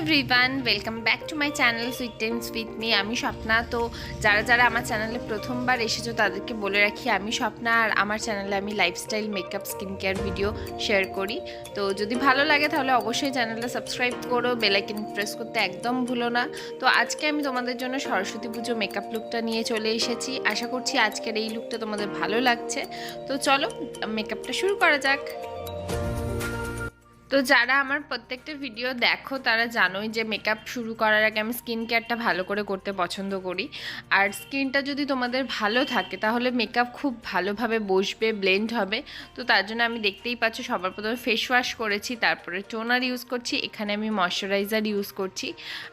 Everyone, welcome back to my channel sweet Times with me. আমি স্বপ্না। তো যারা যারা আমার চ্যানেলে প্রথমবার এসেছো তাদেরকে বলে রাখি, আমি স্বপ্না, আর আমার চ্যানেলে আমি lifestyle, makeup, skin care video share করি। তো যদি ভালো লাগে তাহলে অবশ্যই চ্যানেলটা সাবস্ক্রাইব করো, বেল আইকন প্রেস করতে একদম ভুলো না। তো আজকে আমি তোমাদের জন্য সরস্বতী পুজো মেকআপ লুকটা নিয়ে চলে এসেছি। আশা করছি আজকের এই লুকটা তোমাদের ভালো লাগছে। তো চলো মেকআপটা শুরু করা যাক। তো যারা আমার প্রত্যেকটা ভিডিও দেখো তারা জানোই যে মেকআপ শুরু করার আগে আমি স্কিন কেয়ারটা ভালো করে করতে পছন্দ করি। আর স্কিনটা যদি তোমাদের ভালো থাকে তাহলে মেকআপ খুব ভালোভাবে বসবে, ব্লেন্ড হবে। তো তার জন্য আমি দেখতেই পাচ্ছ সবার প্রথমে ফেস ওয়াশ করেছি, তারপরে টোনার ইউজ করছি, এখানে আমি ময়শ্চারাইজার ইউজ করছি।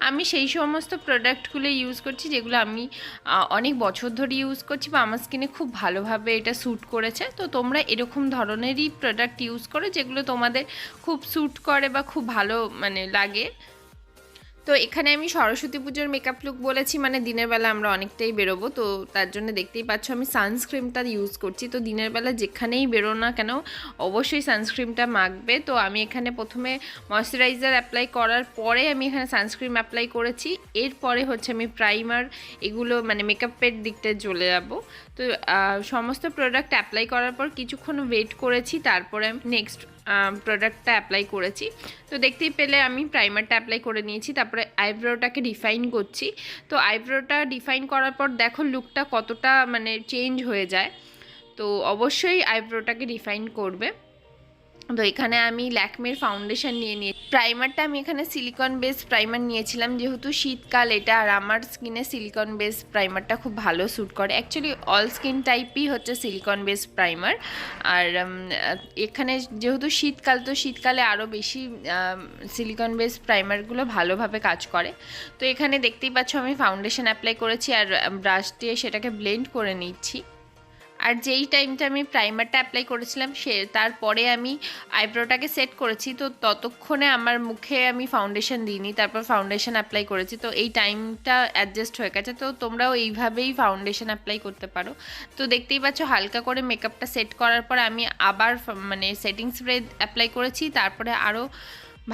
আমি সেই সমস্ত প্রোডাক্টগুলো ইউজ করছি যেগুলো আমি অনেক বছর ধরে ইউজ করছি বা আমার স্কিনে খুব ভালোভাবে এটা স্যুট করেছে। তো তোমরা এরকম ধরনেরই প্রোডাক্ট ইউজ করো যেগুলো তোমাদের খুব স্যুট করে বা খুব ভালো লাগে। তো এখানে আমি সরস্বতী পুজোর মেকআপ লুক বলেছি, মানে দিনের বেলা আমরা অনেকটাই বেরোবো, তো তার জন্য দেখতেই পাচ্ছ আমি সানস্ক্রিনটা ইউজ করছি। তো দিনের বেলা যেখানেই বেরো না কেন অবশ্যই সানস্ক্রিনটা মাখবে। তো আমি এখানে প্রথমে ময়শ্চারাইজার অ্যাপ্লাই করার পরে আমি এখানে সানস্ক্রিন অ্যাপ্লাই করেছি। এরপরে হচ্ছে আমি প্রাইমার, এগুলো মেকআপের দিকটা চলে যাব। তো সমস্ত প্রোডাক্ট অ্যাপ্লাই করার পর কিছুক্ষণ ওয়েট করেছি, তারপরে আমি নেক্সট প্রোডাক্টটা অ্যাপ্লাই করেছি। তো দেখতেই পেলে আমি প্রাইমারটা অ্যাপ্লাই করে নিয়েছি, তারপরে আইব্রোটাকে ডিফাইন করছি। তো আইব্রোটা ডিফাইন করার পর দেখো লুকটা কতটা চেঞ্জ হয়ে যায়। তো অবশ্যই আইব্রোটাকে ডিফাইন করবে। তো এখানে আমি ল্যাকমের ফাউন্ডেশন নিয়ে প্রাইমারটা আমি এখানে সিলিকন বেস প্রাইমার নিয়েছিলাম, যেহেতু শীতকাল এটা, আর আমার স্কিনে সিলিকন বেস প্রাইমারটা খুব ভালো স্যুট করে। অ্যাকচুয়ালি অল স্কিন টাইপই হচ্ছে সিলিকন বেস প্রাইমার। আর এখানে যেহেতু শীতকাল, তো শীতকালে আরও বেশি সিলিকন বেস প্রাইমারগুলো ভালোভাবে কাজ করে। তো এখানে দেখতেই পাচ্ছ আমি ফাউন্ডেশন অ্যাপ্লাই করেছি আর ব্রাশ দিয়ে সেটাকে ব্লেন্ড করে নিচ্ছি। আর যেই টাইমটা আমি প্রাইমারটা অ্যাপ্লাই করেছিলাম তারপরে আমি আইব্রোটাকে সেট করেছি। তো ততক্ষণে আমার মুখে আমি ফাউন্ডেশন দিইনি, তারপর ফাউন্ডেশন অ্যাপ্লাই করেছি। তো এই টাইমটা অ্যাডজাস্ট হয়ে গেছে। তো তোমরাও এইভাবেই ফাউন্ডেশন অ্যাপ্লাই করতে পারো। তো দেখতেই পাচ্ছ হালকা করে মেকআপটা সেট করার পর আমি আবার সেটিং স্প্রে অ্যাপ্লাই করেছি, তারপরে আরও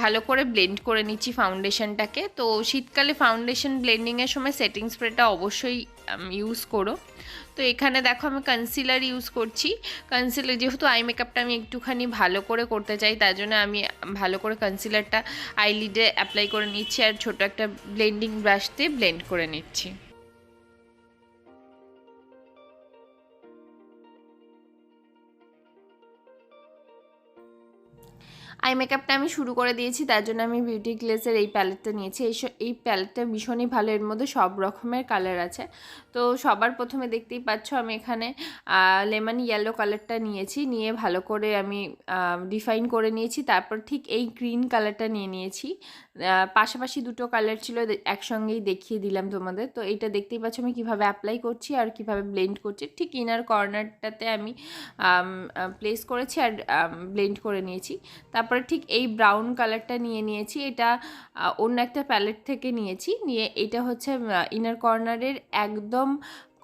ভালো করে ব্লেন্ড করে নিচ্ছি ফাউন্ডেশনটাকে। তো শীতকালে ফাউন্ডেশন ব্লেন্ডিংয়ের সময় সেটিং স্প্রেটা অবশ্যই ইউজ করো। তো এখানে দেখো আমি কনসিলার ইউজ করছি। কনসিলার যেহেতু আই মেকআপটা আমি একটুখানি ভালো করে করতে চাই, তার জন্য আমি ভালো করে কনসিলারটা আইলিডে অ্যাপ্লাই করে নিচ্ছি আর ছোট একটা ব্লেন্ডিং ব্রাশ দিয়ে ব্লেন্ড করে নিচ্ছি। আই মেকআপটা আমি শুরু করে দিয়েছি, তার জন্য আমি বিউটি গ্লেসের এই প্যালেটটা নিয়েছি। এই প্যালেটটা ভীষণই ভালো, এর মধ্যে সব রকমের কালার আছে। তো সবার প্রথমে দেখতেই পাচ্ছ আমি এখানে লেমন ইয়েলো কালারটা নিয়েছি, নিয়ে ভালো করে আমি ডিফাইন করে নিয়েছি। তারপর ঠিক এই গ্রিন কালারটা নিয়েছি। পাশাপাশি দুটো কালার ছিল, একসঙ্গেই দেখিয়ে দিলাম তোমাদের। তো এইটা দেখতেই পাচ্ছ আমি কীভাবে অ্যাপ্লাই করছি আর কীভাবে ব্লেন্ড করছি। ঠিক ইনার কর্নারটাতে আমি প্লেস করেছি আর ব্লেন্ড করে নিয়েছি। তারপরে ঠিক এই ব্রাউন কালারটা নিয়েছি, এটা অন্য একটা প্যালেট থেকে নিয়ে এটা হচ্ছে ইনার কর্নারের একদম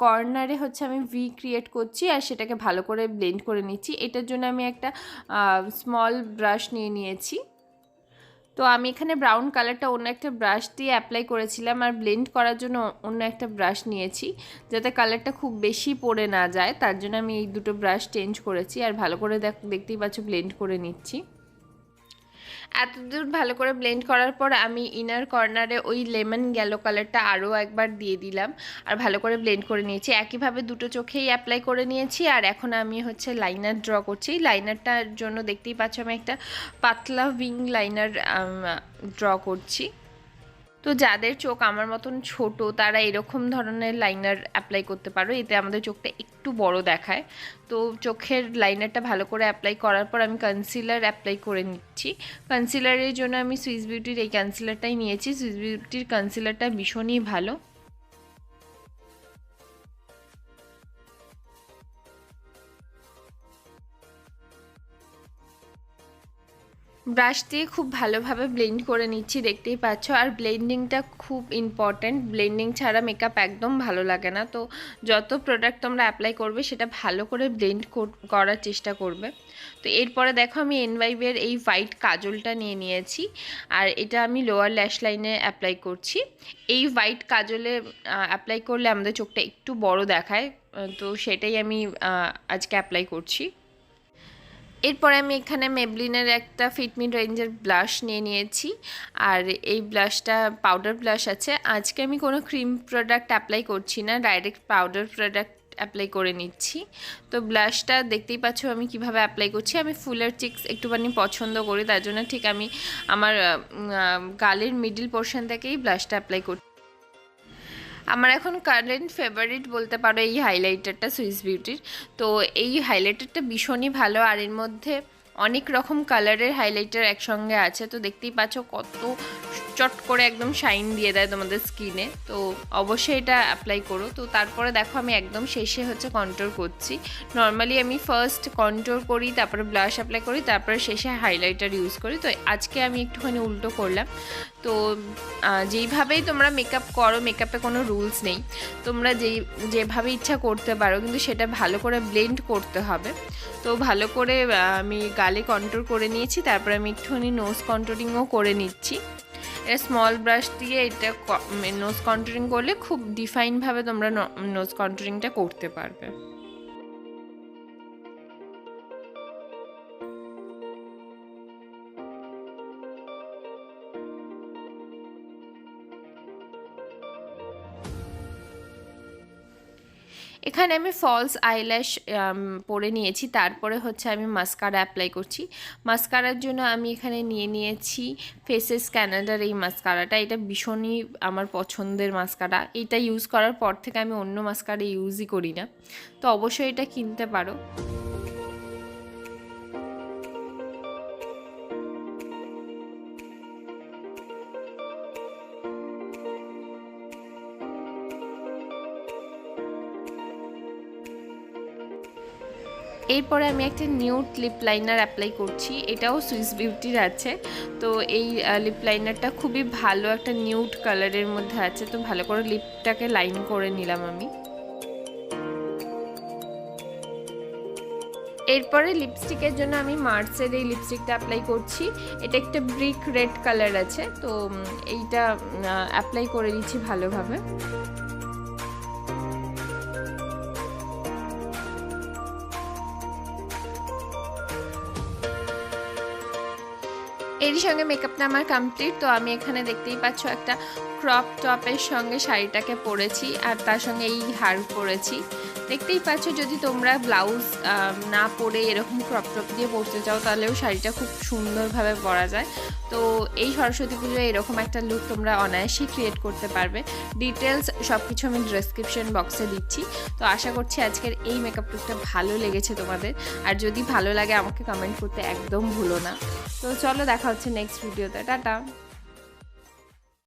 কর্নারে হচ্ছে আমি ভি ক্রিয়েট করছি আর সেটাকে ভালো করে ব্লেন্ড করে নিচ্ছি। এটার জন্য আমি একটা স্মল ব্রাশ নিয়েছি। তো আমি এখানে ব্রাউন কালারটা অন্য একটা ব্রাশ দিয়ে অ্যাপ্লাই করেছিলাম আর ব্লেন্ড করার জন্য অন্য একটা ব্রাশ নিয়েছি, যাতে কালারটা খুব বেশি পড়ে না যায়। তার জন্য আমি এই দুটো ব্রাশ চেঞ্জ করেছি আর ভালো করে দেখতেই পাচ্ছ ব্লেন্ড করে নিচ্ছি। এতদূর ভালো করে ব্লেন্ড করার পর আমি ইনার কর্নারে ওই লেমন ইয়েলো কালারটা আরও একবার দিয়ে দিলাম আর ভালো করে ব্লেন্ড করে নিয়েছি। একইভাবে দুটো চোখেই অ্যাপ্লাই করে নিয়েছি। আর এখন আমি হচ্ছে লাইনার ড্র করছি। লাইনারটার জন্য দেখতেই পাচ্ছ আমি একটা পাতলা উইং লাইনার ড্র করছি। তো যাদের চোখ আমার মতন ছোট তারা এরকম ধরনের লাইনার অ্যাপ্লাই করতে পারো, এতে আমাদের চোখটা একটু বড় দেখায়। তো চোখের লাইনারটা ভালো করে অ্যাপ্লাই করার পর আমি কনসিলার অ্যাপ্লাই করে নিচ্ছি। কনসিলারের জন্য আমি সুইস বিউটির এই কনসিলারটাই নিয়েছি। সুইস বিউটির কনসিলারটা ভীষণই ভালো। ব্রাশ দিয়ে খুব ভালোভাবে ব্লেন্ড করে নিচ্ছি, দেখতেই পাচ্ছ। আর ব্লেন্ডিংটা খুব ইম্পর্ট্যান্ট, ব্লেন্ডিং ছাড়া মেকআপ একদম ভালো লাগে না। তো যত প্রোডাক্ট তোমরা অ্যাপ্লাই করবে সেটা ভালো করে ব্লেন্ড করার চেষ্টা করবে। তো এরপরে দেখো আমি এনওয়াইবের এই হোয়াইট কাজলটা নিয়ে নিয়েছি, আর এটা আমি লোয়ার ল্যাশ লাইনে অ্যাপ্লাই করছি। এই হোয়াইট কাজলে অ্যাপ্লাই করলে আমাদের চোখটা একটু বড় দেখায়, তো সেটাই আমি আজকে অ্যাপ্লাই করছি। এরপরে আমি এখানে মেবলিনের একটা ফিটমি রেঞ্জের ব্লাশ নিয়ে নিয়েছি, আর এই ব্লাশটা পাউডার ব্লাশ আছে। আজকে আমি কোনো ক্রিম প্রোডাক্ট অ্যাপ্লাই করছি না, ডাইরেক্ট পাউডার প্রোডাক্ট অ্যাপ্লাই করে নিচ্ছি। তো ব্লাশটা দেখতেই পাচ্ছ আমি কিভাবে অ্যাপ্লাই করছি। আমি ফুলের চিক্স একটুখানি পছন্দ করি, তার জন্য ঠিক আমি আমার গালের মিডল পোর্শন থেকেই ব্লাশটা অ্যাপ্লাই করছি। আমার এখন কারেন্ট ফেভারিট বলতে পারো এই হাইলাইটারটা সুইস বিউটির। তো এই হাইলাইটারটা ভীষণই ভালো, আর এর মধ্যে অনেক রকম কালারের হাইলাইটার একসঙ্গে আছে। তো দেখতেই পাচ্ছ কত চট করে একদম শাইন দিয়ে দেয় তোমাদের স্কিনে। তো অবশ্যই এটা অ্যাপ্লাই করো। তো তারপরে দেখো আমি একদম শেষে হচ্ছে কন্ট্রোর করছি। নর্মালি আমি ফার্স্ট কন্ট্রোর করি, তারপরে ব্লাশ অ্যাপ্লাই করি, তারপরে শেষে হাইলাইটার ইউজ করি। তো আজকে আমি একটুখানি উল্টো করলাম। তো যেইভাবেই তোমরা মেকআপ করো, মেকআপে কোনো রুলস নেই, তোমরা যেভাবে ইচ্ছা করতে পারো, কিন্তু সেটা ভালো করে ব্লেন্ড করতে হবে। তো ভালো করে আমি গালে কন্ট্রোর করে নিয়েছি, তারপরে আমি একটুখানি নোজ কন্ট্রোরিংও করে নিচ্ছি। এটা স্মল ব্রাশ দিয়ে এটা নোজ কন্ট্রোরিং করলে খুব ডিফাইনভাবে তোমরা নোজ কন্ট্রোরিংটা করতে পারবে। এখানে আমি ফলস আইল্যাশ পরে নিয়েছি, তারপরে হচ্ছে আমি মাস্কারা অ্যাপ্লাই করছি। মাস্কারার জন্য আমি এখানে নিয়ে নিয়েছি ফেসেস ক্যানাডার এই মাস্কারাটা। এটা ভীষণই আমার পছন্দের মাস্কারা। এটা ইউজ করার পর থেকে আমি অন্য মাস্কারা ইউজই করি না, তো অবশ্যই এটা কিনতে পারো। এরপরে আমি একটা নিউড লিপ লাইনার অ্যাপ্লাই করছি, এটাও সুইস বিউটির আছে। তো এই লিপ লাইনারটা খুবই ভালো, একটা নিউড কালারের মধ্যে আছে। তো ভালো করে লিপটাকে লাইন করে নিলাম আমি। এরপরে লিপস্টিকের জন্য আমি মার্সের এই লিপস্টিকটা অ্যাপ্লাই করছি। এটা একটা ব্রিক রেড কালার আছে, তো এইটা অ্যাপ্লাই করে দিচ্ছি ভালোভাবে। এরই সঙ্গে মেকআপটা আমার কমপ্লিট। তো আমি এখানে দেখতেই পাচ্ছ একটা ক্রপ টপের সঙ্গে শাড়িটাকে পরেছি, আর তার সঙ্গে এই হার পরেছি। দেখতেই পাচ্ছ যদি তোমরা ব্লাউজ না পরে এরকম ক্রপ টপ দিয়ে পরতে চাও, তাহলেও শাড়িটা খুব সুন্দরভাবে পরা যায়। তো এই সরস্বতী পুজোয় এরকম একটা লুক তোমরা অনায়াসেই ক্রিয়েট করতে পারবে। ডিটেলস সব কিছু আমি ডেসক্রিপশন বক্সে দিচ্ছি। তো আশা করছি আজকের এই মেকআপ লুকটা ভালো লেগেছে তোমাদের, আর যদি ভালো লাগে আমাকে কমেন্ট করতে একদম ভুলো না। তো চলো দেখা হচ্ছে নেক্সট ভিডিওতে। টাটা।